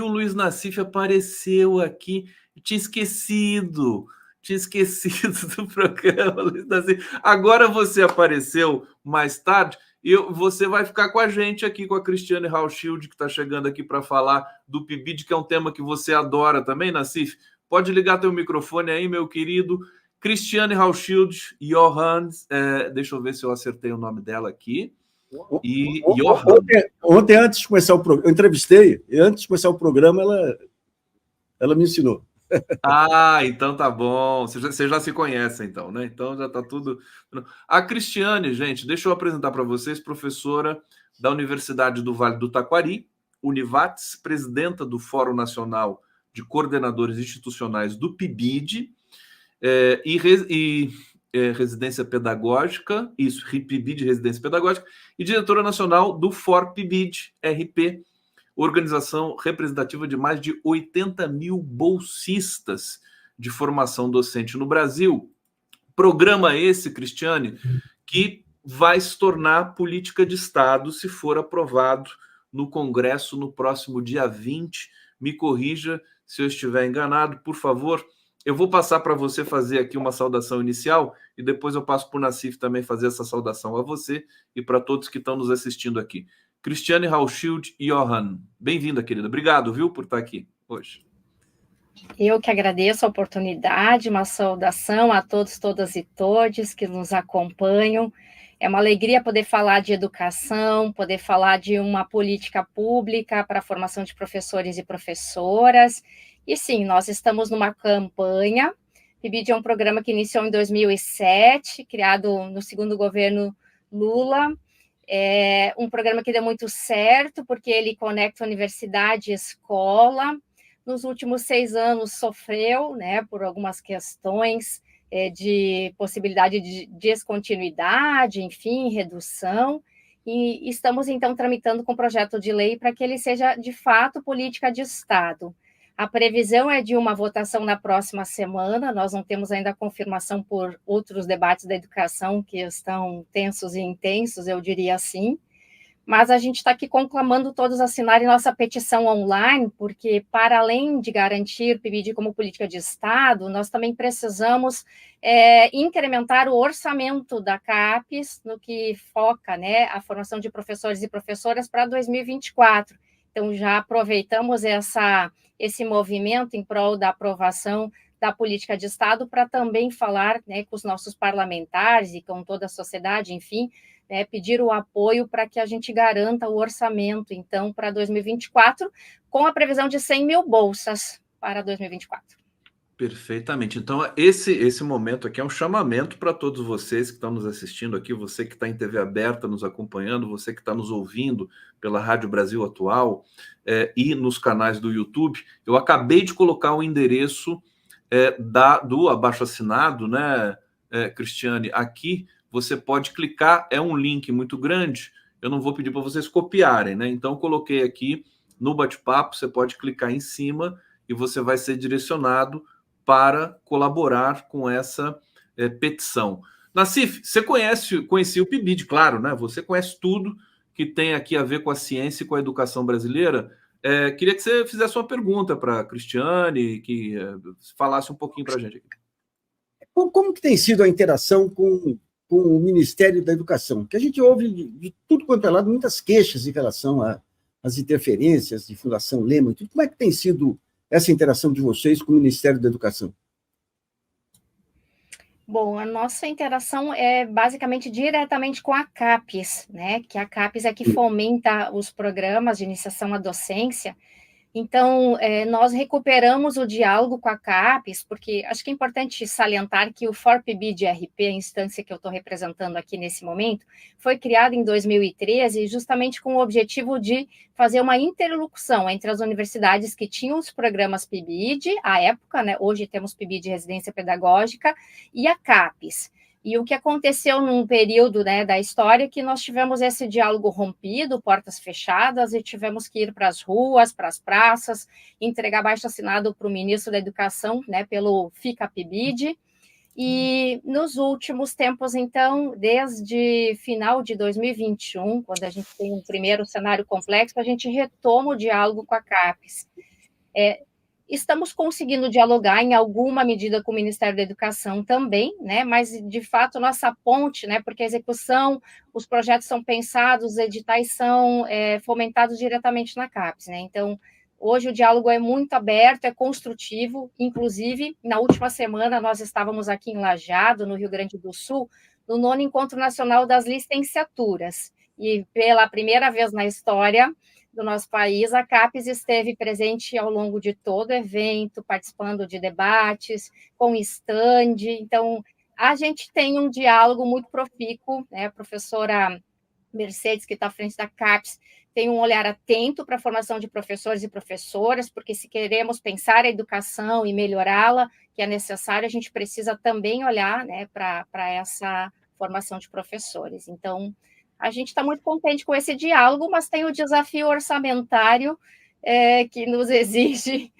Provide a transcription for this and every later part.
o Luiz Nassif apareceu aqui. Eu tinha esquecido do programa, Luiz Nassif. Agora você apareceu mais tarde. Você vai ficar com a gente aqui, com a Cristiane Hauschild, que está chegando aqui para falar do PIBID, que é um tema que você adora também, Nassif. Pode ligar teu microfone aí, meu querido. Cristiane Hauschild, Johannes, deixa eu ver se eu acertei o nome dela aqui. E ontem, antes de começar o programa, eu entrevistei, e antes de começar o programa, ela me ensinou. Ah, então tá bom. Você já se conhece, então, né? Então já tá tudo. A Cristiane, gente, deixa eu apresentar para vocês, professora da Universidade do Vale do Taquari, Univates, presidenta do Fórum Nacional de Coordenadores Institucionais do PIBID, residência pedagógica, isso, PIBID, residência pedagógica, e diretora nacional do FOR-PIBID, RP, organização representativa de mais de 80 mil bolsistas de formação docente no Brasil. Programa esse, Cristiane, que vai se tornar política de Estado se for aprovado no Congresso no próximo dia 20. Me corrija se eu estiver enganado, por favor. Eu vou passar para você fazer aqui uma saudação inicial e depois eu passo para o Nassif também fazer essa saudação a você e para todos que estão nos assistindo aqui. Cristiane Hauschild e Johan, bem-vinda, querida. Obrigado, viu, por estar aqui hoje. Eu que agradeço a oportunidade, uma saudação a todos, todas e todes que nos acompanham. É uma alegria poder falar de educação, poder falar de uma política pública para a formação de professores e professoras. E sim, nós estamos numa campanha. PIBID é um programa que iniciou em 2007, criado no segundo governo Lula. É um programa que deu muito certo, porque ele conecta universidade e escola. Nos últimos 6 anos sofreu, né, por algumas questões de possibilidade de descontinuidade, enfim, redução, e estamos, então, tramitando com projeto de lei para que ele seja, de fato, política de Estado. A previsão é de uma votação na próxima semana, nós não temos ainda confirmação por outros debates da educação que estão tensos e intensos, eu diria assim, mas a gente está aqui conclamando todos a assinarem nossa petição online, porque para além de garantir o PIBID como política de Estado, nós também precisamos incrementar o orçamento da CAPES, no que foca, né, a formação de professores e professoras para 2024. Então, já aproveitamos esse movimento em prol da aprovação da política de Estado para também falar, né, com os nossos parlamentares e com toda a sociedade, enfim, pedir o apoio para que a gente garanta o orçamento, então, para 2024, com a previsão de 100 mil bolsas para 2024. Perfeitamente. Então, esse momento aqui é um chamamento para todos vocês que estão nos assistindo aqui, você que está em TV aberta nos acompanhando, você que está nos ouvindo pela Rádio Brasil Atual e nos canais do YouTube. Eu acabei de colocar o endereço do abaixo-assinado, né, Cristiane, aqui. Você pode clicar, é um link muito grande, eu não vou pedir para vocês copiarem, né? Então, coloquei aqui no bate-papo, você pode clicar em cima e você vai ser direcionado para colaborar com essa petição. Nassif, você conhecia o PIBID, claro, né? Você conhece tudo que tem aqui a ver com a ciência e com a educação brasileira. Queria que você fizesse uma pergunta para a Cristiane, que falasse um pouquinho para a gente aqui. Como que tem sido a interação com o Ministério da Educação? Que a gente ouve de tudo quanto é lado, muitas queixas em relação às interferências de Fundação Lehman. Como é que tem sido essa interação de vocês com o Ministério da Educação? Bom, a nossa interação é basicamente diretamente com a CAPES, né? Que a CAPES é que fomenta os programas de iniciação à docência. Então, nós recuperamos o diálogo com a CAPES, porque acho que é importante salientar que o FOR-PIBID-RP, a instância que eu estou representando aqui nesse momento, foi criado em 2013 justamente com o objetivo de fazer uma interlocução entre as universidades que tinham os programas PIBID, à época, né, hoje temos PIBID Residência Pedagógica, e a CAPES. E o que aconteceu num período, né, da história que nós tivemos esse diálogo rompido, portas fechadas, e tivemos que ir para as ruas, para as praças, entregar abaixo-assinado para o ministro da Educação, né, pelo FICA-PIBID. E nos últimos tempos, então, desde final de 2021, quando a gente tem um primeiro cenário complexo, a gente retoma o diálogo com a CAPES. Estamos conseguindo dialogar em alguma medida com o Ministério da Educação também, né? Mas, de fato, nossa ponte, né? Porque a execução, os projetos são pensados, os editais são fomentados diretamente na CAPES, né? Então, hoje o diálogo é muito aberto, é construtivo. Inclusive, na última semana, nós estávamos aqui em Lajeado, no Rio Grande do Sul, no 9º Encontro Nacional das Licenciaturas. E, pela primeira vez na história do nosso país, a CAPES esteve presente ao longo de todo o evento, participando de debates, com stand. Então, a gente tem um diálogo muito profícuo, né? A professora Mercedes, que está à frente da CAPES, tem um olhar atento para a formação de professores e professoras, porque se queremos pensar a educação e melhorá-la, que é necessário, a gente precisa também olhar, né, para essa formação de professores. Então, a gente está muito contente com esse diálogo, mas tem o desafio orçamentário que nos exige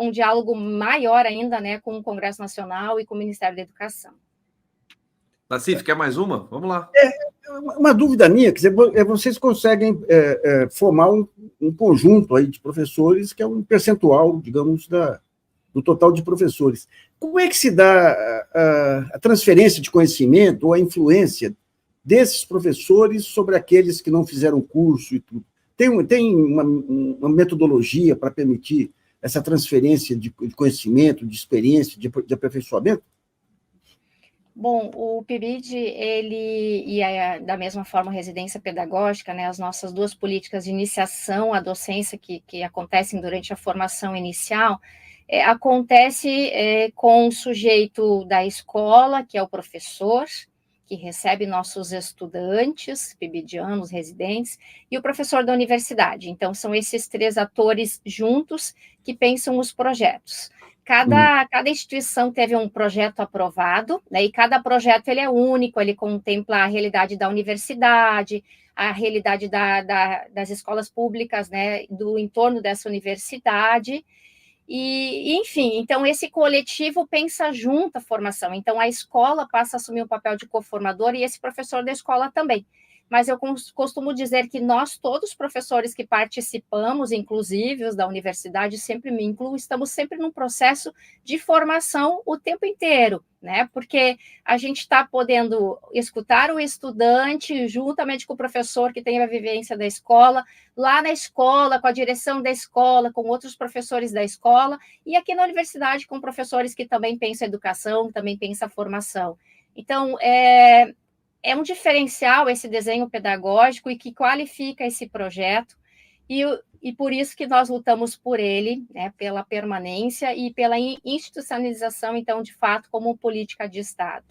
um diálogo maior ainda, né, com o Congresso Nacional e com o Ministério da Educação. Nassif, quer mais uma? Vamos lá. Uma dúvida minha, quer dizer, vocês conseguem formar um conjunto aí de professores que é um percentual, digamos, do total de professores. Como é que se dá a transferência de conhecimento ou a influência desses professores sobre aqueles que não fizeram curso e tudo? Tem uma metodologia para permitir essa transferência de conhecimento, de experiência, de aperfeiçoamento? Bom, o PIBID, da mesma forma, a residência pedagógica, né, as nossas duas políticas de iniciação à docência que acontecem durante a formação inicial, acontece com o sujeito da escola, que é o professor, que recebe nossos estudantes, PIBIDianos, residentes, e o professor da universidade. Então, são esses 3 atores juntos que pensam os projetos. Cada instituição teve um projeto aprovado, né, e cada projeto ele é único, ele contempla a realidade da universidade, a realidade das escolas públicas, né, do entorno dessa universidade, e, enfim, então esse coletivo pensa junto a formação, então a escola passa a assumir o papel de coformador e esse professor da escola também. Mas eu costumo dizer que nós, todos os professores que participamos, inclusive os da universidade, sempre me incluo, estamos sempre num processo de formação o tempo inteiro, né? Porque a gente está podendo escutar o estudante juntamente com o professor que tem a vivência da escola, lá na escola, com a direção da escola, com outros professores da escola, e aqui na universidade com professores que também pensam a educação, também pensam a formação. Então, é um diferencial esse desenho pedagógico e que qualifica esse projeto, e por isso que nós lutamos por ele, né, pela permanência e pela institucionalização, então, de fato, como política de Estado.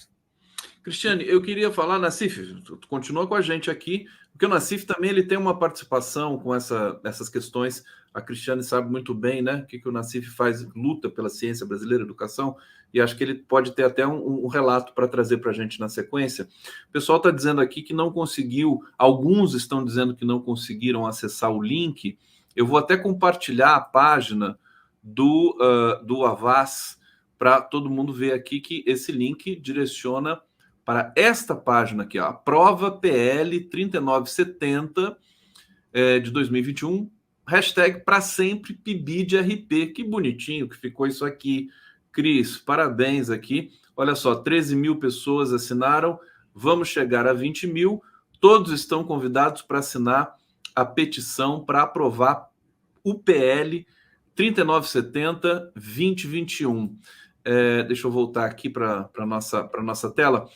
Cristiane, eu queria falar, Nassif, tu continua com a gente aqui, porque o Nassif também ele tem uma participação com essas questões. A Cristiane sabe muito bem, né, o que o Nassif faz, luta pela ciência brasileira, educação, e acho que ele pode ter até um relato para trazer para a gente na sequência. O pessoal está dizendo aqui que não conseguiu, alguns estão dizendo que não conseguiram acessar o link. Eu vou até compartilhar a página do Avaz para todo mundo ver aqui que esse link direciona para esta página aqui, ó, a prova PL 3970 de 2021, hashtag para sempre PIBID-RP. Que bonitinho que ficou isso aqui, Cris, parabéns aqui. Olha só, 13 mil pessoas assinaram, vamos chegar a 20 mil, todos estão convidados para assinar a petição para aprovar o PL 3970-2021. Deixa eu voltar aqui para a nossa tela.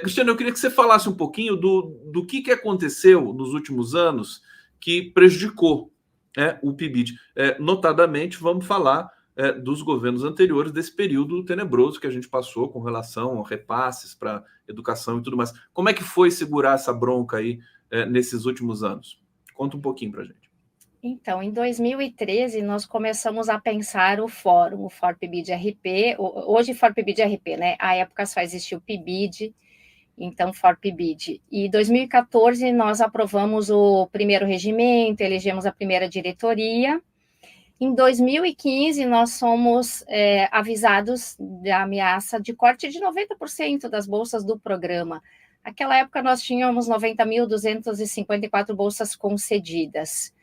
Cristiano, eu queria que você falasse um pouquinho do que aconteceu nos últimos anos que prejudicou o PIBID. Notadamente, vamos falar dos governos anteriores, desse período tenebroso que a gente passou com relação a repasses para educação e tudo mais. Como é que foi segurar essa bronca aí nesses últimos anos? Conta um pouquinho para a gente. Então, em 2013, nós começamos a pensar o fórum, o FOR-PIBID-RP, hoje FOR-PIBID-RP, né? À época só existia o PIBID, então FOR-PIBID. E em 2014, nós aprovamos o primeiro regimento, elegemos a primeira diretoria. Em 2015, nós fomos avisados da ameaça de corte de 90% das bolsas do programa. Naquela época, nós tínhamos 90.254 bolsas concedidas.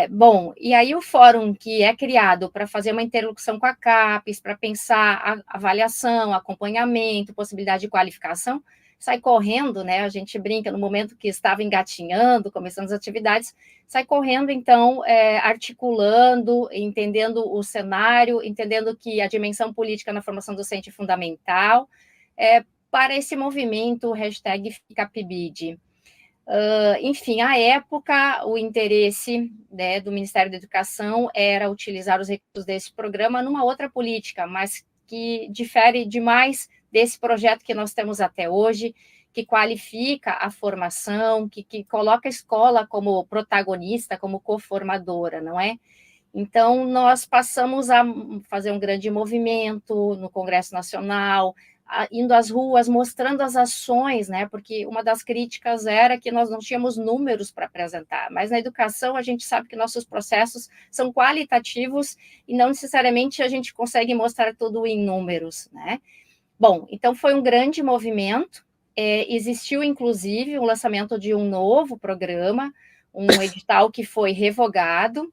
Bom, e aí o fórum que é criado para fazer uma interlocução com a CAPES, para pensar a avaliação, acompanhamento, possibilidade de qualificação, sai correndo, né? A gente brinca no momento que estava engatinhando, começando as atividades, sai correndo, então, articulando, entendendo o cenário, entendendo que a dimensão política na formação docente é fundamental, para esse movimento, #FicaPibid. Enfim, à época, o interesse, né, do Ministério da Educação era utilizar os recursos desse programa numa outra política, mas que difere demais desse projeto que nós temos até hoje, que qualifica a formação, que coloca a escola como protagonista, como coformadora, não é? Então, nós passamos a fazer um grande movimento no Congresso Nacional, indo às ruas, mostrando as ações, né? Porque uma das críticas era que nós não tínhamos números para apresentar, mas na educação a gente sabe que nossos processos são qualitativos e não necessariamente a gente consegue mostrar tudo em números, né? Bom, então foi um grande movimento, existiu inclusive o lançamento de um novo programa, um edital que foi revogado,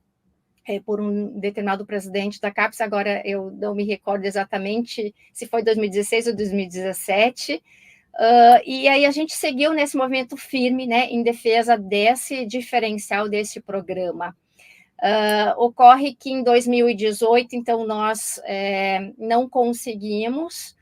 por um determinado presidente da CAPES, agora eu não me recordo exatamente se foi 2016 ou 2017, e aí a gente seguiu nesse movimento firme, né, em defesa desse diferencial desse programa. Ocorre que em 2018, então, nós não conseguimos,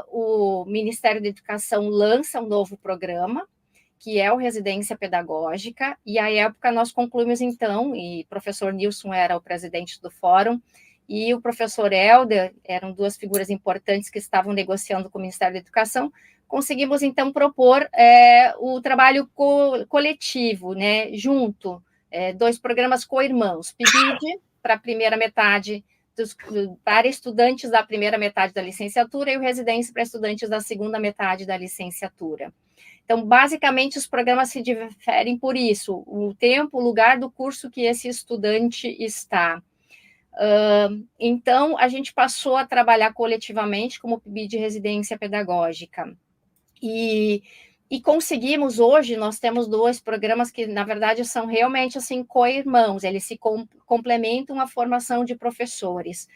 o Ministério da Educação lança um novo programa, que é o Residência Pedagógica, e à época nós concluímos então, e o professor Nilson era o presidente do fórum, e o professor Helder, eram duas figuras importantes que estavam negociando com o Ministério da Educação, conseguimos então propor o trabalho coletivo, né, junto, dois programas co-irmãos, PIBID, para a primeira metade, para estudantes da primeira metade da licenciatura, e o Residência para estudantes da segunda metade da licenciatura. Então, basicamente, os programas se diferem por isso, o tempo, o lugar do curso que esse estudante está. Então, a gente passou a trabalhar coletivamente como PIBID de residência pedagógica. E conseguimos, hoje, nós temos dois programas que, na verdade, são realmente assim, co-irmãos, eles se complementam à formação de professores.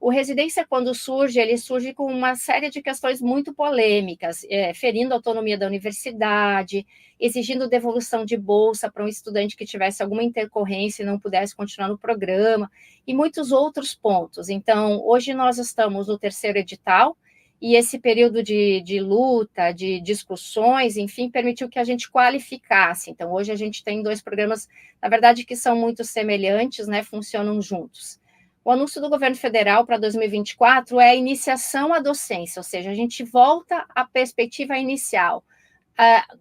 O Residência, quando surge, ele surge com uma série de questões muito polêmicas, ferindo a autonomia da universidade, exigindo devolução de bolsa para um estudante que tivesse alguma intercorrência e não pudesse continuar no programa, e muitos outros pontos. Então, hoje nós estamos no terceiro edital, e esse período de luta, de discussões, enfim, permitiu que a gente qualificasse. Então, hoje a gente tem dois programas, na verdade, que são muito semelhantes, né, funcionam juntos. O anúncio do governo federal para 2024 é a iniciação à docência, ou seja, a gente volta à perspectiva inicial,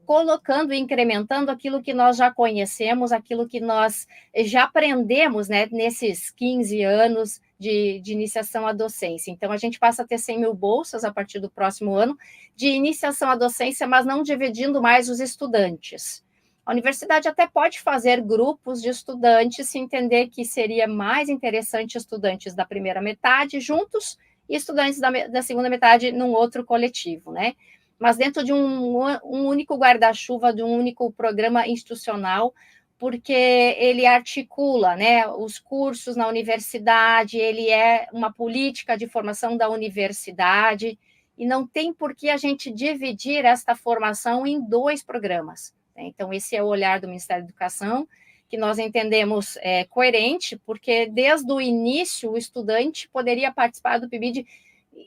colocando e incrementando aquilo que nós já conhecemos, aquilo que nós já aprendemos, né, nesses 15 anos de iniciação à docência. Então, a gente passa a ter 100 mil bolsas a partir do próximo ano de iniciação à docência, mas não dividindo mais os estudantes. A universidade até pode fazer grupos de estudantes, se entender que seria mais interessante estudantes da primeira metade juntos e estudantes da segunda metade num outro coletivo, né? Mas dentro de um único guarda-chuva, de um único programa institucional, porque ele articula, né, os cursos na universidade, ele é uma política de formação da universidade, e não tem por que a gente dividir esta formação em dois programas. Então, esse é o olhar do Ministério da Educação, que nós entendemos coerente, porque desde o início o estudante poderia participar do PIBID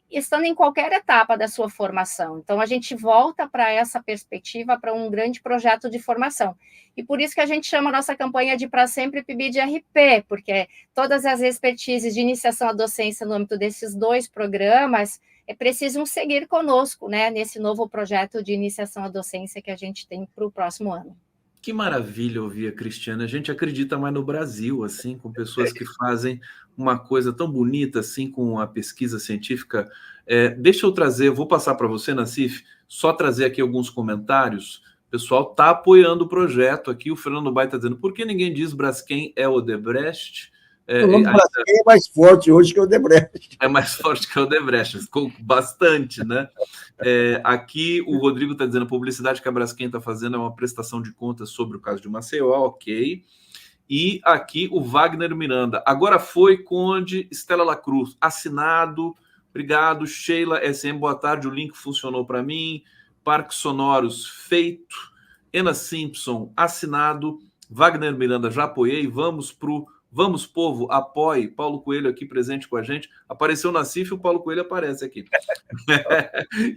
estando em qualquer etapa da sua formação. Então, a gente volta para essa perspectiva, para um grande projeto de formação. E por isso que a gente chama a nossa campanha de Para Sempre PIBID RP, porque todas as expertises de iniciação à docência no âmbito desses dois programas precisam seguir conosco, né, nesse novo projeto de iniciação à docência que a gente tem para o próximo ano. Que maravilha ouvir a Cristiane. A gente acredita mais no Brasil, assim, com pessoas que fazem uma coisa tão bonita, assim, com a pesquisa científica. Deixa eu trazer, eu vou passar para você, Nassif, só trazer aqui alguns comentários. O pessoal está apoiando o projeto aqui. O Fernando Bai está dizendo, por que ninguém diz Braskem é Odebrecht? O nome Braskem é mais forte hoje que o Odebrecht. É mais forte que o Odebrecht, ficou bastante, né? Aqui o Rodrigo está dizendo, a publicidade que a Braskem está fazendo é uma prestação de contas sobre o caso de Maceió, ok. E aqui o Wagner Miranda. Agora foi, Conde, Estela Lacruz, assinado. Obrigado, Sheila SM, boa tarde, o link funcionou para mim. Parques Sonoros, feito. Ana Simpson, assinado. Wagner Miranda, já apoiei. Vamos, povo, apoie. Paulo Coelho aqui presente com a gente. Apareceu na CIF, o Paulo Coelho aparece aqui.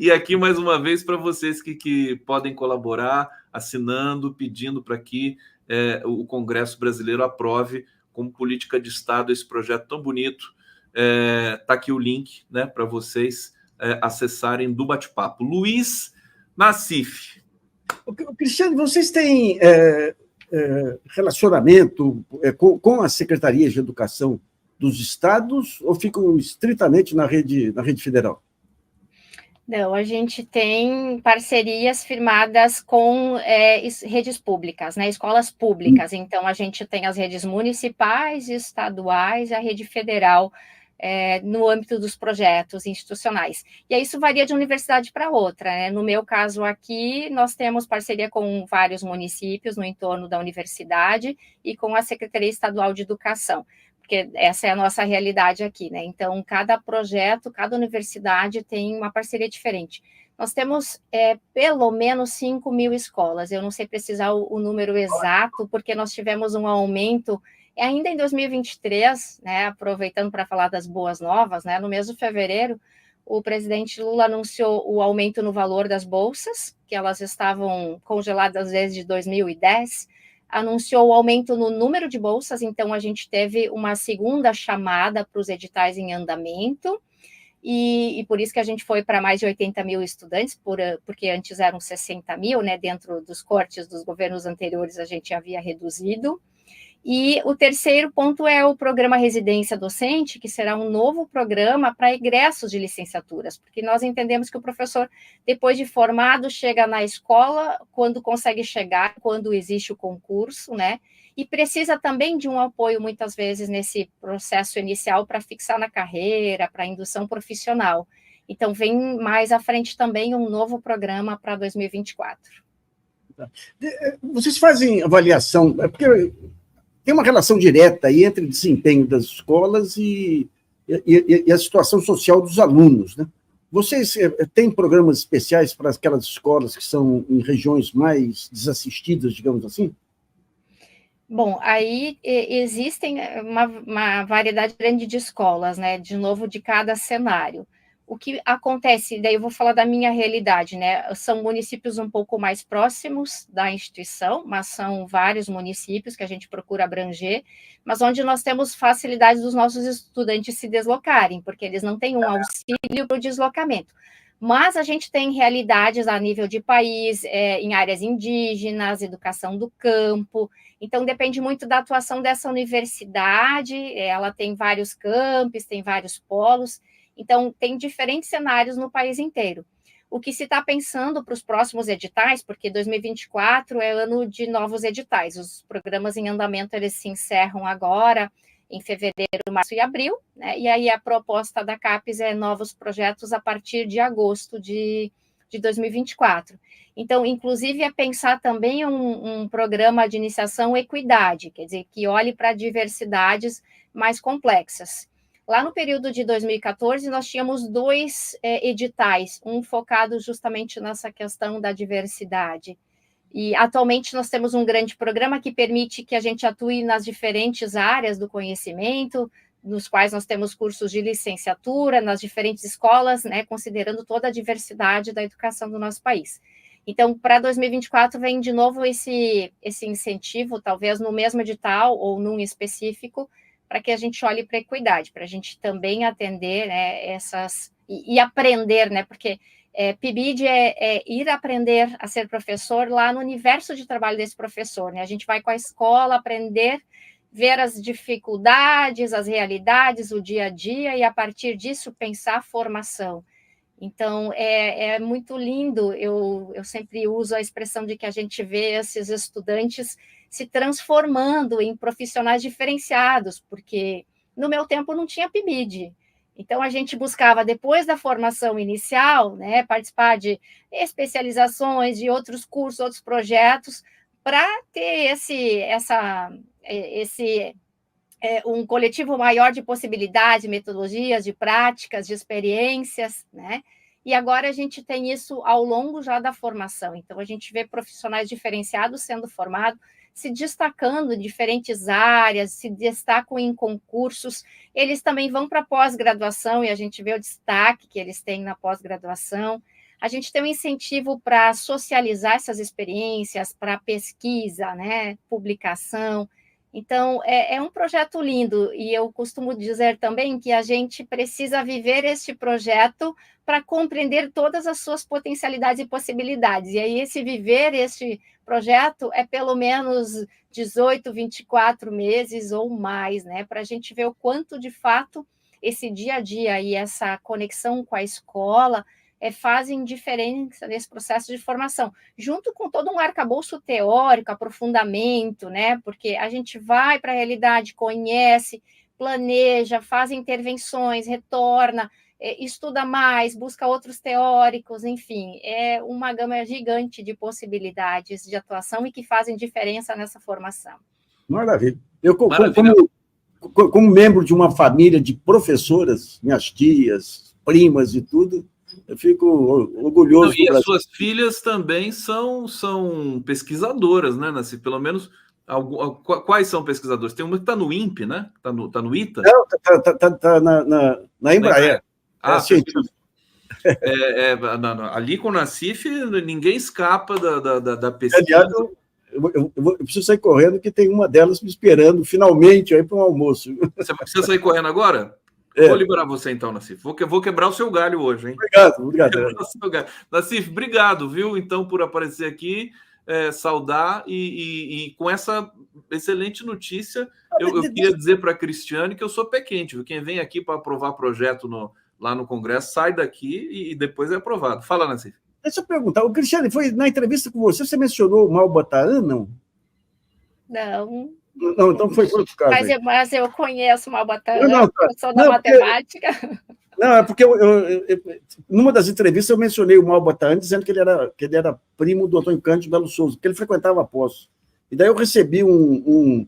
E aqui, mais uma vez, para vocês que podem colaborar, assinando, pedindo para que o Congresso Brasileiro aprove como política de Estado esse projeto tão bonito. Está aqui o link, né, para vocês acessarem do bate-papo. Luiz Nassif. Cristiano, vocês têm relacionamento com as secretarias de educação dos estados ou ficam estritamente na rede federal? Não, a gente tem parcerias firmadas com redes públicas, né, escolas públicas. Então, a gente tem as redes municipais, estaduais e a rede federal no âmbito dos projetos institucionais. E aí isso varia de universidade para outra, né? No meu caso aqui, nós temos parceria com vários municípios no entorno da universidade e com a Secretaria Estadual de Educação, porque essa é a nossa realidade aqui, né? Então, cada projeto, cada universidade tem uma parceria diferente. Nós temos pelo menos 5.000 escolas, eu não sei precisar o número exato, porque nós tivemos um aumento ainda em 2023, né, aproveitando para falar das boas novas, né, no mês de fevereiro, o presidente Lula anunciou o aumento no valor das bolsas, que elas estavam congeladas desde 2010, anunciou o aumento no número de bolsas, então a gente teve uma segunda chamada para os editais em andamento, e por isso que a gente foi para mais de 80.000 estudantes, porque antes eram 60.000, né, dentro dos cortes dos governos anteriores a gente havia reduzido. E o terceiro ponto é o programa Residência Docente, que será um novo programa para egressos de licenciaturas, porque nós entendemos que o professor, depois de formado, chega na escola quando consegue chegar, quando existe o concurso, né? E precisa também de um apoio, muitas vezes, nesse processo inicial para fixar na carreira, para indução profissional. Então, vem mais à frente também um novo programa para 2024. Vocês fazem avaliação, porque tem uma relação direta aí entre o desempenho das escolas e a situação social dos alunos, né? Vocês têm programas especiais para aquelas escolas que são em regiões mais desassistidas, digamos assim? Bom, aí existem uma variedade grande de escolas, né? De novo, de cada cenário. O que acontece, daí eu vou falar da minha realidade, né? São municípios um pouco mais próximos da instituição, mas são vários municípios que a gente procura abranger, mas onde nós temos facilidade dos nossos estudantes se deslocarem, porque eles não têm um auxílio para o deslocamento. Mas a gente tem realidades a nível de país, em áreas indígenas, educação do campo. Então, depende muito da atuação dessa universidade, ela tem vários campos, tem vários polos. Então, tem diferentes cenários no país inteiro. O que se está pensando para os próximos editais, porque 2024 é ano de novos editais, os programas em andamento, eles se encerram agora, em fevereiro, março e abril, né? E aí a proposta da CAPES é novos projetos a partir de agosto de 2024. Então, inclusive, é pensar também um programa de iniciação equidade, quer dizer, que olhe para diversidades mais complexas. Lá no período de 2014, nós tínhamos 2 editais, um focado justamente nessa questão da diversidade. E atualmente nós temos um grande programa que permite que a gente atue nas diferentes áreas do conhecimento, nos quais nós temos cursos de licenciatura, nas diferentes escolas, né, considerando toda a diversidade da educação do nosso país. Então, para 2024, vem de novo esse incentivo, talvez no mesmo edital ou num específico, para que a gente olhe para a equidade, para a gente também atender, né, essas e aprender, né, porque PIBID é ir aprender a ser professor lá no universo de trabalho desse professor, né? A gente vai com a escola aprender, ver as dificuldades, as realidades, o dia a dia, e a partir disso pensar a formação. Então, é muito lindo, eu sempre uso a expressão de que a gente vê esses estudantes se transformando em profissionais diferenciados, porque no meu tempo não tinha PIBID. Então, a gente buscava, depois da formação inicial, né, participar de especializações, de outros cursos, outros projetos, para ter um coletivo maior de possibilidades, metodologias, de práticas, de experiências, né? E agora a gente tem isso ao longo já da formação. Então, a gente vê profissionais diferenciados sendo formados, se destacando em diferentes áreas, se destacam em concursos. Eles também vão para a pós-graduação e a gente vê o destaque que eles têm na pós-graduação. A gente tem um incentivo para socializar essas experiências, para pesquisa, né, publicação. Então, é um projeto lindo, e eu costumo dizer também que a gente precisa viver este projeto para compreender todas as suas potencialidades e possibilidades. E aí, esse viver este projeto é pelo menos 18, 24 meses ou mais, né? Para a gente ver o quanto, de fato, esse dia a dia e essa conexão com a escola fazem diferença nesse processo de formação, junto com todo um arcabouço teórico, aprofundamento, né? Porque a gente vai para a realidade, conhece, planeja, faz intervenções, retorna, estuda mais, busca outros teóricos, enfim, é uma gama gigante de possibilidades de atuação e que fazem diferença nessa formação. Maravilha. Eu, como membro de uma família de professoras, minhas tias, primas e tudo, eu fico orgulhoso. Não, e as suas filhas também são pesquisadoras, né, Nassif? Pelo menos, quais são pesquisadores? Tem uma que está no INPE, né? Está no ITA? Não, está na Embraer. Ali com o Nassif, ninguém escapa da pesquisa. Aliás, eu preciso sair correndo, que tem uma delas me esperando, finalmente, aí para um almoço. Você precisa sair correndo agora? Vou liberar você então, Nassif. Vou quebrar o seu galho hoje, hein? Obrigado. Nassif, obrigado, viu, então, por aparecer aqui, saudar e com essa excelente notícia, eu queria dizer para a Cristiane que eu sou pé quente, viu? Quem vem aqui para aprovar projeto lá no Congresso, sai daqui e depois é aprovado. Fala, Nassif. Deixa eu perguntar, o Cristiane, foi na entrevista com você mencionou o Malbataan, não? Não, então foi outro caso. Mas eu conheço o Malbataan, eu sou da matemática. Não, é porque numa das entrevistas eu mencionei o Malbataan dizendo que ele era primo do Antônio Cândido Melo Souza, porque ele frequentava a pós. E daí eu recebi um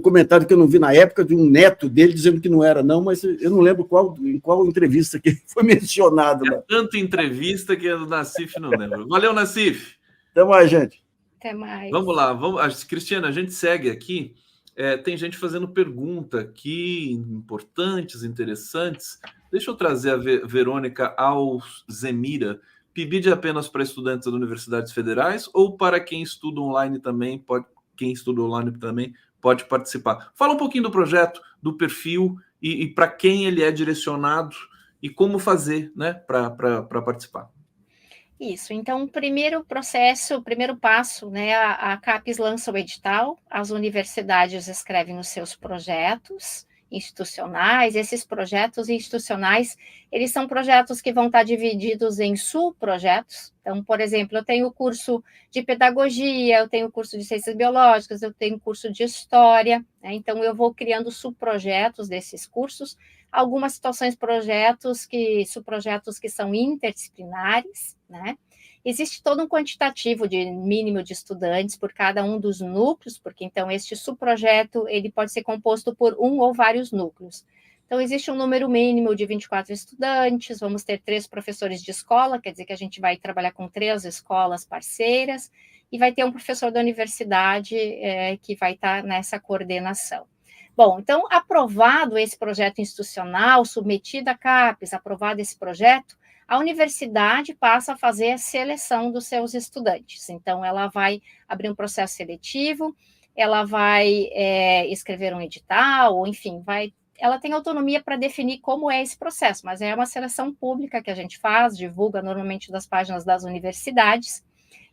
comentário que eu não vi na época de um neto dele dizendo que não era, não, mas eu não lembro em qual entrevista que foi mencionado. É tanta entrevista que o Nassif não lembra. Valeu, Nassif. Até mais, gente. Até mais. Vamos lá. Cristiana, a gente segue aqui. Tem gente fazendo pergunta aqui, importantes, interessantes. Deixa eu trazer a Verônica Alzemira. PIBID é apenas para estudantes das universidades federais ou para quem estuda online também pode participar? Fala um pouquinho do projeto, do perfil e para quem ele é direcionado e como fazer, né, para participar. Isso, então, o primeiro passo, né, a CAPES lança o edital, as universidades escrevem os seus projetos institucionais, esses projetos institucionais, eles são projetos que vão estar divididos em subprojetos. Então, por exemplo, eu tenho o curso de pedagogia, eu tenho o curso de ciências biológicas, eu tenho o curso de história, né? Então eu vou criando subprojetos desses cursos, algumas situações, subprojetos que são interdisciplinares, né? Existe todo um quantitativo de mínimo de estudantes por cada um dos núcleos, porque então este subprojeto ele pode ser composto por um ou vários núcleos. Então existe um número mínimo de 24 estudantes, vamos ter 3 professores de escola, quer dizer que a gente vai trabalhar com 3 escolas parceiras, e vai ter um professor da universidade que vai estar nessa coordenação. Bom, então, aprovado esse projeto institucional, submetido à CAPES, aprovado esse projeto, a universidade passa a fazer a seleção dos seus estudantes. Então, ela vai abrir um processo seletivo, ela vai escrever um edital, ou enfim, ela tem autonomia para definir como é esse processo, mas é uma seleção pública que a gente faz, divulga normalmente das páginas das universidades,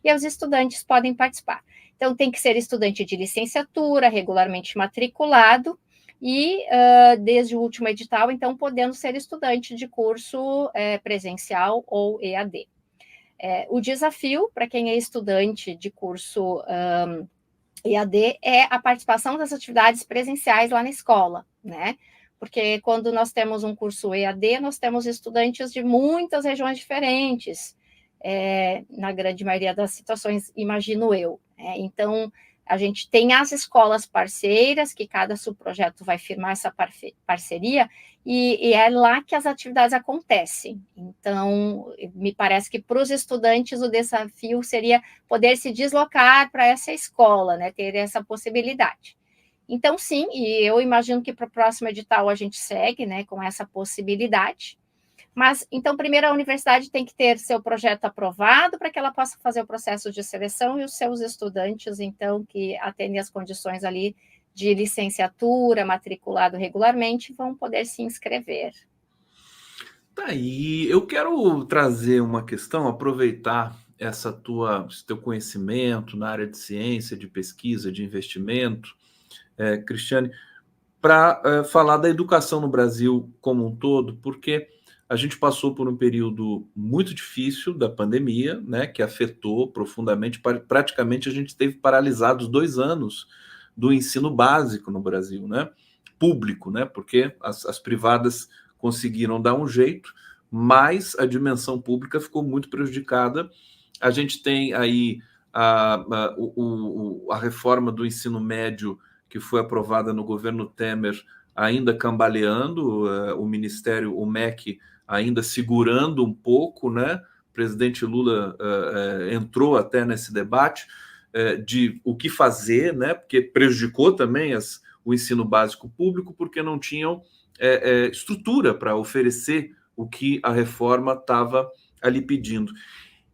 e os estudantes podem participar. Então, tem que ser estudante de licenciatura, regularmente matriculado, e desde o último edital, então, podendo ser estudante de curso presencial ou EAD. O desafio para quem é estudante de curso EAD é a participação das atividades presenciais lá na escola, né? Porque quando nós temos um curso EAD, nós temos estudantes de muitas regiões diferentes, na grande maioria das situações, imagino eu. Então, A gente tem as escolas parceiras, que cada subprojeto vai firmar essa parceria, e é lá que as atividades acontecem. Então, me parece que para os estudantes o desafio seria poder se deslocar para essa escola, né, ter essa possibilidade. Então, sim, e eu imagino que para o próximo edital a gente segue, né, com essa possibilidade. Mas, então, primeiro a universidade tem que ter seu projeto aprovado para que ela possa fazer o processo de seleção e os seus estudantes, então, que atendem as condições ali de licenciatura, matriculado regularmente, vão poder se inscrever. Tá aí, eu quero trazer uma questão, aproveitar esse teu conhecimento na área de ciência, de pesquisa, de investimento, Cristiane, para falar da educação no Brasil como um todo, porque a gente passou por um período muito difícil da pandemia, né, que afetou profundamente, praticamente a gente esteve paralisados 2 anos do ensino básico no Brasil, né, público, né, porque as privadas conseguiram dar um jeito, mas a dimensão pública ficou muito prejudicada. A gente tem aí a reforma do ensino médio que foi aprovada no governo Temer, ainda cambaleando, o Ministério, o MEC, ainda segurando um pouco, né? O presidente Lula entrou até nesse debate de o que fazer, né? Porque prejudicou também o ensino básico público, porque não tinham estrutura para oferecer o que a reforma estava ali pedindo.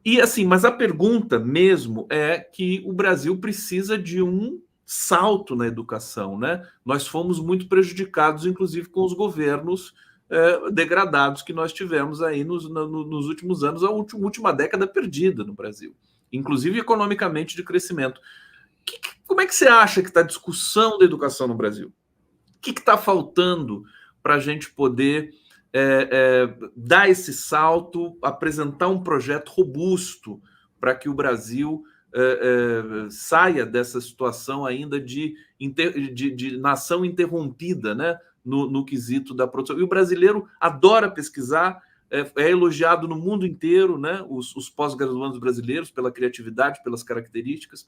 E assim, mas a pergunta mesmo é que o Brasil precisa de um salto na educação, né? Nós fomos muito prejudicados, inclusive com os governos degradados que nós tivemos aí nos últimos anos, a última década perdida no Brasil, inclusive economicamente de crescimento. Como é que você acha que está a discussão da educação no Brasil? O que está faltando para a gente poder dar esse salto, apresentar um projeto robusto para que o Brasil saia dessa situação ainda de nação interrompida, né, no quesito da produção. E o brasileiro adora pesquisar, é elogiado no mundo inteiro, né, os pós-graduandos brasileiros pela criatividade, pelas características.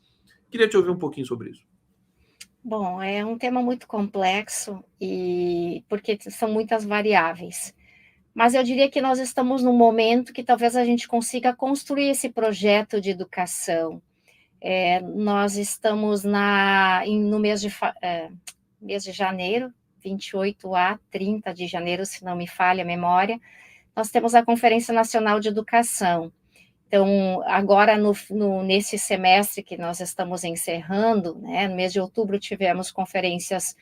Queria te ouvir um pouquinho sobre isso. Bom, é um tema muito complexo e porque são muitas variáveis. Mas eu diria que nós estamos num momento que talvez a gente consiga construir esse projeto de educação. Nós estamos no mês de janeiro, 28 a 30 de janeiro, se não me falha a memória, nós temos a Conferência Nacional de Educação. Então, agora, nesse semestre que nós estamos encerrando, né, no mês de outubro, tivemos conferências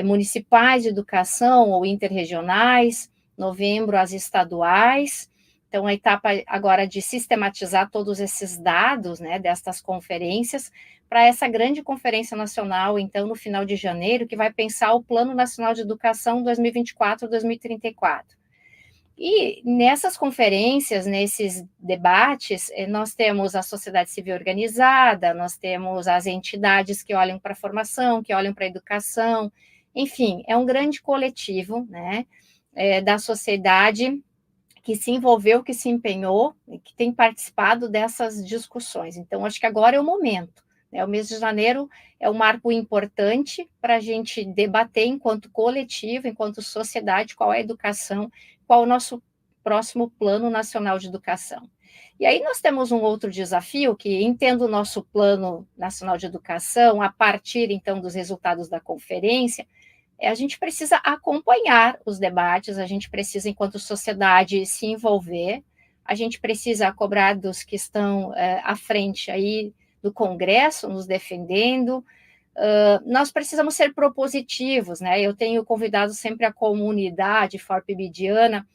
municipais de educação ou interregionais, novembro, as estaduais. Então, a etapa agora de sistematizar todos esses dados, né, destas conferências, para essa grande conferência nacional, então, no final de janeiro, que vai pensar o Plano Nacional de Educação 2024-2034. E nessas conferências, nesses debates, nós temos a sociedade civil organizada, nós temos as entidades que olham para a formação, que olham para a educação, enfim, é um grande coletivo, né, da sociedade que se envolveu, que se empenhou, que tem participado dessas discussões. Então, acho que agora é o momento. O mês de janeiro é um marco importante para a gente debater enquanto coletivo, enquanto sociedade, qual é a educação, qual é o nosso próximo Plano Nacional de Educação. E aí nós temos um outro desafio, que entendo o nosso Plano Nacional de Educação, a partir, então, dos resultados da conferência, a gente precisa acompanhar os debates, a gente precisa, enquanto sociedade, se envolver, a gente precisa cobrar dos que estão à frente aí do Congresso, nos defendendo. Nós precisamos ser propositivos, né? Eu tenho convidado sempre a comunidade forpibidiana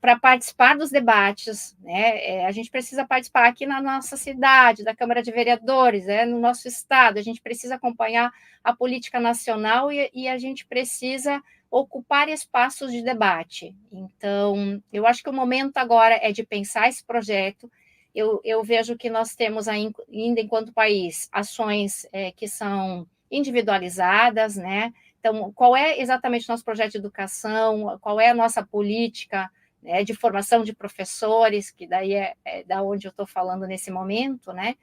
para participar dos debates, né? A gente precisa participar aqui na nossa cidade, da Câmara de Vereadores, no nosso estado, a gente precisa acompanhar a política nacional e a gente precisa ocupar espaços de debate. Então, eu acho que o momento agora é de pensar esse projeto. Eu vejo que nós temos ainda, enquanto país, ações que são individualizadas, né? Então, qual é exatamente o nosso projeto de educação, qual é a nossa política de formação de professores, que daí é da onde eu estou falando nesse momento, né?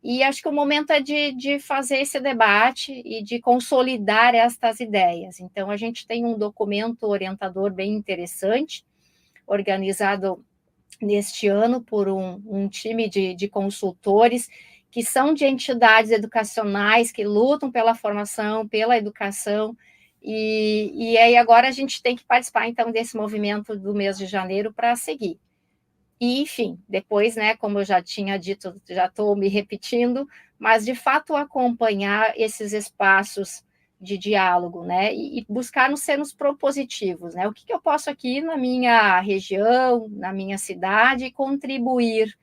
E acho que o momento é de fazer esse debate e de consolidar estas ideias. Então, a gente tem um documento orientador bem interessante, organizado neste ano por um time de consultores que são de entidades educacionais que lutam pela formação, pela educação, e aí agora a gente tem que participar, então, desse movimento do mês de janeiro para seguir. E, enfim, depois, né, como eu já tinha dito, já estou me repetindo, mas, de fato, acompanhar esses espaços de diálogo, né, e buscar nos sermos propositivos, né, o que eu posso aqui na minha região, na minha cidade, contribuir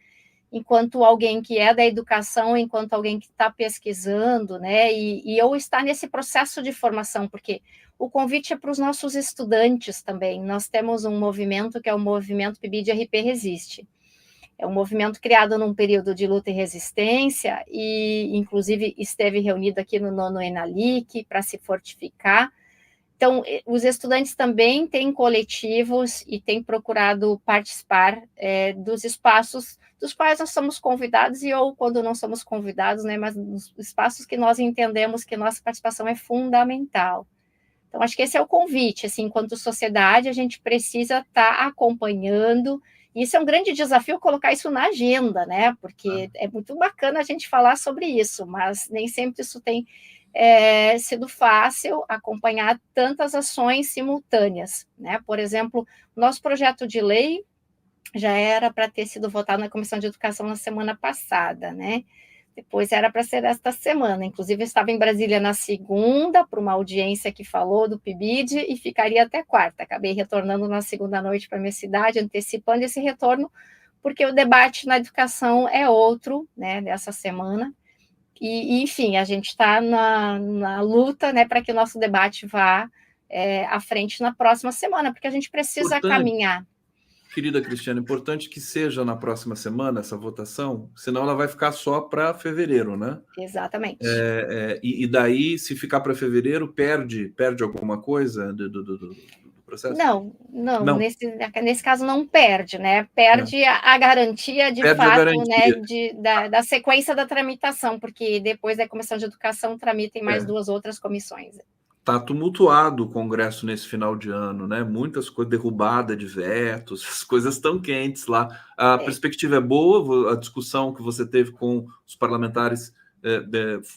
enquanto alguém que é da educação, enquanto alguém que está pesquisando, né, e eu estar nesse processo de formação, porque o convite é para os nossos estudantes também. Nós temos um movimento que é o movimento PIBID-RP Resiste. É um movimento criado num período de luta e resistência e, inclusive, esteve reunido aqui no 9º ENALIC para se fortificar. Então, os estudantes também têm coletivos e têm procurado participar dos espaços dos quais nós somos convidados ou quando não somos convidados, né, mas nos espaços que nós entendemos que nossa participação é fundamental. Então, acho que esse é o convite, assim, enquanto sociedade, a gente precisa estar acompanhando, e isso é um grande desafio, colocar isso na agenda, né, porque é muito bacana a gente falar sobre isso, mas nem sempre isso tem sido fácil acompanhar tantas ações simultâneas, né, por exemplo, nosso projeto de lei já era para ter sido votado na Comissão de Educação na semana passada, né, depois era para ser esta semana, inclusive eu estava em Brasília na segunda, para uma audiência que falou do PIBID, e ficaria até quarta, acabei retornando na segunda noite para a minha cidade, antecipando esse retorno, porque o debate na educação é outro, né, dessa semana, e enfim, a gente está na luta, né, para que o nosso debate vá à frente na próxima semana, porque a gente precisa caminhar. Querida Cristiane, importante que seja na próxima semana essa votação, senão ela vai ficar só para fevereiro, né? Exatamente. E daí, se ficar para fevereiro, perde alguma coisa do processo? Não. Nesse caso não perde, né? Perde a garantia de perde fato, garantia. né, da sequência da tramitação, porque depois da Comissão de Educação tramitem mais 2 outras comissões. Está tumultuado o Congresso nesse final de ano, né? Muitas coisas, derrubada de vetos, as coisas estão quentes lá. A perspectiva é boa, a discussão que você teve com os parlamentares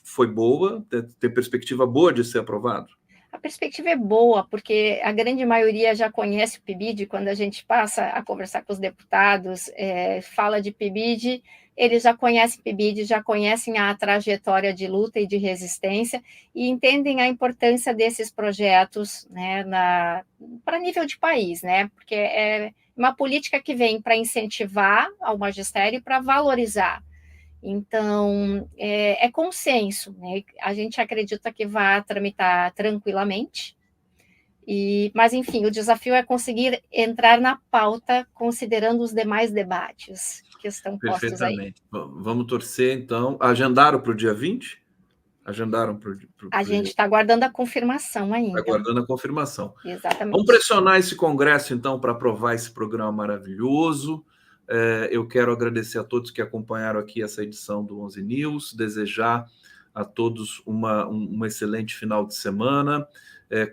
foi boa, tem perspectiva boa de ser aprovado? A perspectiva é boa, porque a grande maioria já conhece o PIBID, quando a gente passa a conversar com os deputados, fala de PIBID, eles já conhecem PIBID, já conhecem a trajetória de luta e de resistência e entendem a importância desses projetos, né, para nível de país, né, porque é uma política que vem para incentivar ao magistério e para valorizar. Então, é consenso, né? A gente acredita que vai tramitar tranquilamente, mas, enfim, o desafio é conseguir entrar na pauta considerando os demais debates que estão postos aí. Perfeitamente. Vamos torcer, então. Agendaram para o dia 20? Agendaram para o A gente está aguardando a confirmação ainda. Está aguardando a confirmação. Exatamente. Vamos pressionar esse Congresso, então, para aprovar esse programa maravilhoso. Eu quero agradecer a todos que acompanharam aqui essa edição do 11 News, desejar a todos um excelente final de semana.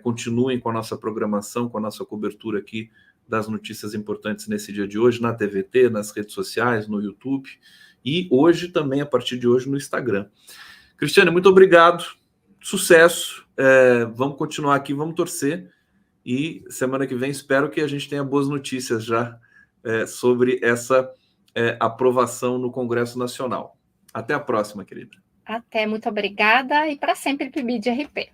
Continuem com a nossa programação, com a nossa cobertura aqui das notícias importantes nesse dia de hoje, na TVT, nas redes sociais, no YouTube e hoje também, a partir de hoje, no Instagram. Cristiane, muito obrigado, sucesso, vamos continuar aqui, vamos torcer e semana que vem espero que a gente tenha boas notícias já sobre essa aprovação no Congresso Nacional. Até a próxima, querida. Até, muito obrigada e para sempre PIBID-RP.